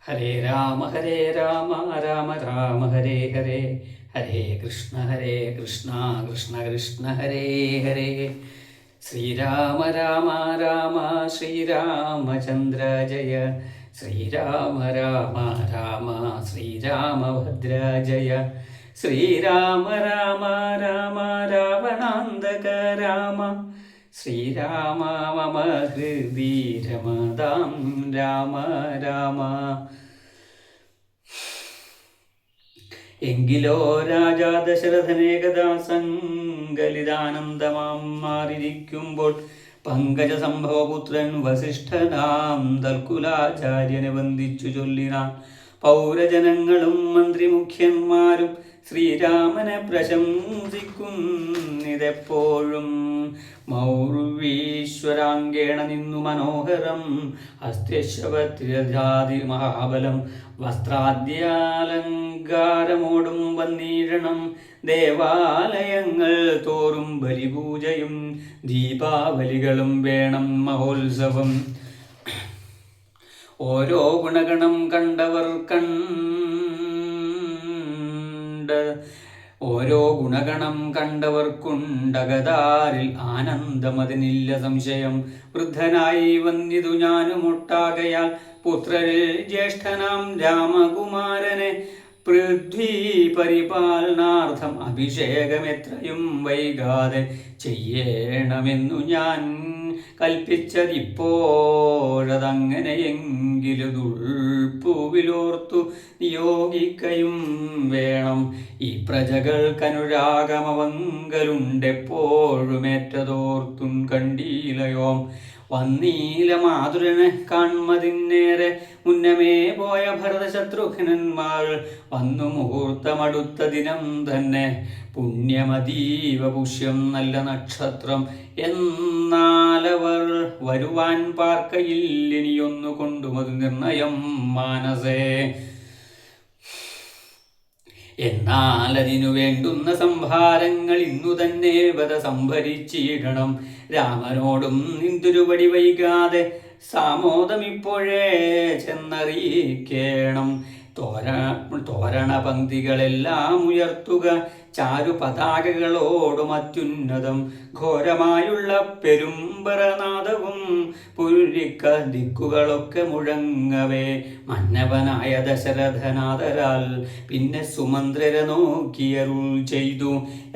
ഹരേ രാമ രാമ രാമ ഹരേ ഹരേ, ഹരേ കൃഷ്ണ കൃഷ്ണ കൃഷ്ണ ഹരേ ഹരേ. ശ്രീരാമ രാമ രാമ ശ്രീരാമചന്ദ്ര ജയ, ശ്രീരാമ രാമ രാമ ശ്രീരാമഭദ്ര ജയ, ശ്രീരാമ രാമ രാമ രാവണാന്തക രാമ, ശ്രീരാമ മമ ഹൃദി രമതാം രാമ രാമ. എങ്കിലോ രാജാ ദശരഥനേകദാ സങ്കലിതാനന്ദമാം മാറിയിരിക്കുമ്പോൾ പങ്കജ സംഭവപുത്രൻ വസിഷ്ഠനാം തൽക്കുലാചാര്യനെ വന്ദിച്ചു ചൊല്ലിനാൻ. പൗരജനങ്ങളും മന്ത്രിമുഖ്യന്മാരും ശ്രീരാമനെ പ്രശംസിക്കുന്നിതെപ്പോഴും. മൗർവീശ്വരാങ്കേണ നിന്നു മനോഹരം ഹസ്ത്യശവത്രിജാതി മഹാബലം, വസ്ത്രാദ്യാലങ്കാരമോടും വന്നീഴണം. ദേവാലയങ്ങൾ തോറും ബലിപൂജയും ദീപാവലികളും വേണം മഹോത്സവം. ഓരോ ഗുണഗണം കണ്ടവർ ഓരോ ഗുണഗണം കണ്ടവർക്കുണ്ടകതാരിൽ ആനന്ദമതിനില്ല സംശയം. വൃദ്ധനായി വന്നിതു ഞാനുമൊട്ടാകയാൽ പുത്രരിൽ ജ്യേഷ്ഠനാം രാമകുമാരനെ പൃഥ്വി പരിപാലനാർത്ഥം അഭിഷേകമെത്രയും വൈകാതെ ചെയ്യണമെന്നു ഞാൻ കൽപ്പിച്ചതിപ്പോഴതങ്ങനെയെങ്കിലും ദുൾപ്പുവിലോർത്തു നിയോഗിക്കയും വേണം. ഈ പ്രജകൾക്കനുരാഗമവങ്കലുണ്ടെപ്പോഴുമേറ്റതോർത്തും കണ്ടീലയോം. വന്നീല മാതുരനെ കാൺമതിന്നേറെ മുന്നമേ പോയ ഭരതശത്രുഘ്നന്മാർ വന്നു മുഹൂർത്തമടുത്ത ദിനം തന്നെ. പുണ്യമതീവ പുഷ്യം നല്ല നക്ഷത്രം എന്നാലവർ വരുവാൻ പാർക്കയില്ലിനിയൊന്നു കൊണ്ടുമതു നിർണയം മാനസേ. എന്നാൽ അതിനു വേണ്ടുന്ന സംഭാരങ്ങൾ ഇന്നു തന്നെ വധ സംഭരിച്ചിടണം. രാമനോടും നിന്തുരുപടി വൈകാതെ സാമോദമിപ്പോഴേ ചെന്നറിയിക്കേണം. തോരണ പങ്ക്തികളെല്ലാം ഉയർത്തുക ചാരു പതാകകളോടും അത്യുന്നതം. ഘോരമായുള്ള പെരുമ്പറനാദവും പുരിക്ക ദിക്കുകളൊക്കെ മുഴങ്ങവേ. മന്നവനായ ദശരഥനാദരാൽ പിന്നെ സുമന്ത്രരെ നോക്കിയരുൾ ചെയ്തു.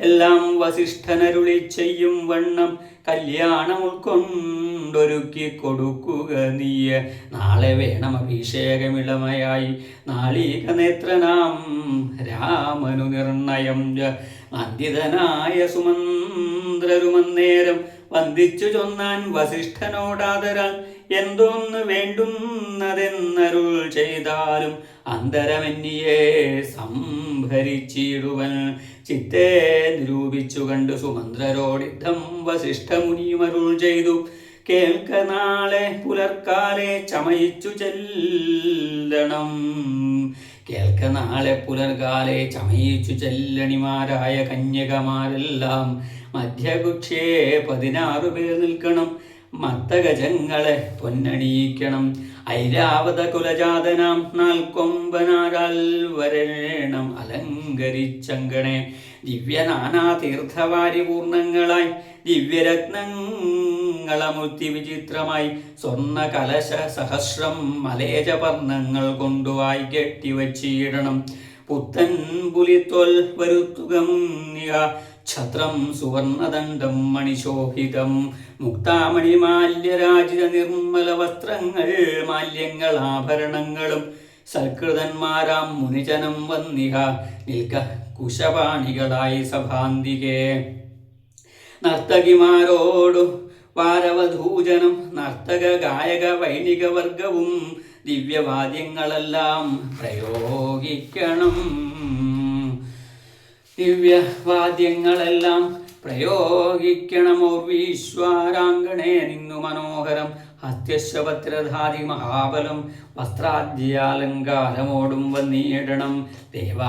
എല്ലാം വസിഷ്ഠനരുളി ചെയ്യും വണ്ണം കല്യാണം ഉൾക്കൊണ്ടൊരുക്കി കൊടുക്കുക നീയ. നാളെ വേണം അഭിഷേകമിളമയായി നാളീക നേത്രനാം രാമനു നിർണയം. വന്ദിതനായ സുമന്ത്രരുമന്നേരം വന്ദിച്ചു ചൊന്നാൻ വസിഷ്ഠനോടാദരാൽ. എന്തോന്ന് വേണ്ടുന്നതെന്നരുൾ ചെയ്താലും അന്തരമെന്നിയെ സംഭരിച്ചിടുവൻ. ചിത്തെ നിരൂപിച്ചു കണ്ടു സുമന്ത്രരോടിദ്ധം വസിഷ്ഠമുനിമരുൾ ചെയ്തു. കേൾക്ക നാളെ പുലർക്കാലെ ചമയിച്ചു ചെല്ലണം. കേൾക്ക നാളെ പുലർകാലെ ചമയിച്ചു ചെല്ലണിമാരായ കന്യകമാരെല്ലാം മധ്യകുക്ഷേ 16 പേർ നിൽക്കണം. മത്തഗജങ്ങളെ പൊന്നണിയിക്കണം. ഐരാവത കുലജാതനാം 4 കൊമ്പനാരാൽ വരേണം അലങ്കരിച്ചങ്കണേ. ദിവ്യനാനാ തീർത്ഥവാരിപൂർണങ്ങളായി ദിവ്യരത്നങ്ങളമൂർത്തി വിചിത്രമായി സ്വർണ്ണ കലശ സഹസ്രം മലേജപർണങ്ങൾ കൊണ്ടുവായി കെട്ടിവച്ചിടണം. പുത്തൻ പുലിത്തോൽ വരുത്തുക മുന്നിക. ഛത്രം സുവർണദണ്ഡം മണിശോഭിതം. മുക്താമണിമാല്യരാജിത നിർമ്മല വസ്ത്രങ്ങൾ മാല്യങ്ങൾ ആഭരണങ്ങളും. സൽകൃതന്മാരാം മുനിജനം വന്നിഹ നിൽക്ക കുശപാണികളായി സഭാന്തികേ. നർത്തകിമാരോടു വാരവധൂജനം നർത്തക ഗായക വൈണിക വർഗവും ദിവ്യവാദ്യങ്ങളെല്ലാം പ്രയോഗിക്കണം. ദിവ്യവാദ്യങ്ങളെല്ലാം പ്രയോഗിക്കണം. ഊർവീശ്വരാങ്കണേ നിന്നു മനോഹരം ഹസ്ത്യശവത്രധാതി മഹാബലം. വസ്ത്രാദ്യാലങ്കാരമോടും വന്നിടണം. ദേവാ